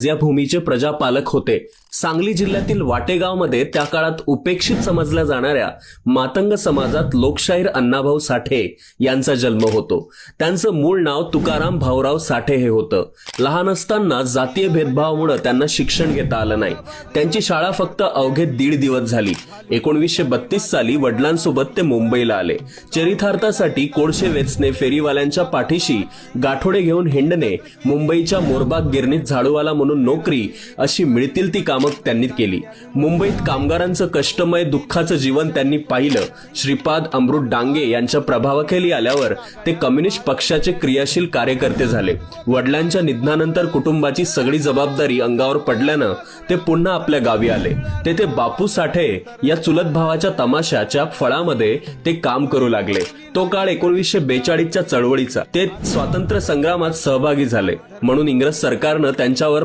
या भूमीचे प्रजापालक होते। सांगली जिल्ह्यातील वाटेगावमध्ये त्या काळात उपेक्षित समजल्या जाणाऱ्या मातंग समाजात लोकशाहीर अण्णाभाऊ साठे यांचा जन्म होतो। त्यांचं मूळ नाव तुकाराम भाऊराव साठे हे होतं। लहान असताना जातीय भेदभावामुळे त्यांना शिक्षण घेता आलं नाही। त्यांची शाळा फक्त अवघे 1.5 दिवस झाली। 1932 साली वडिलांसोबत ते मुंबईला आले। चरितार्थासाठी कोळशे वेचणे, फेरीवाल्यांच्या पाठीशी गाठोडे घेऊन हिंडणे, मुंबईच्या मोरबाग गिरणीत झाडूवाला म्हणून नोकरी, अशी मिळतील ती कामं त्यांनी केली। मुंबईत कामगारांचं कष्टमय दुःखाचं जीवन त्यांनी पाहिलं। श्रीपाद अमृत डांगे यांच्या प्रभावाखाली आल्यावर ते कम्युनिस्ट पक्षाचे क्रियाशील कार्यकर्ते झाले। वडिलांच्या निधनानंतर कुटुंबाची सगळी जबाबदारी अंगावर पडल्यानं ते पुन्हा आपल्या गावी आले। तेथे बापू साठे या चुलत भावाच्या तमाशाच्या फळामध्ये ते काम करू लागले। तो काळ 1942च्या चळवळीचा। ते स्वातंत्र्य संग्रामात सहभागी झाले, म्हणून इंग्रज सरकारनं त्यांच्यावर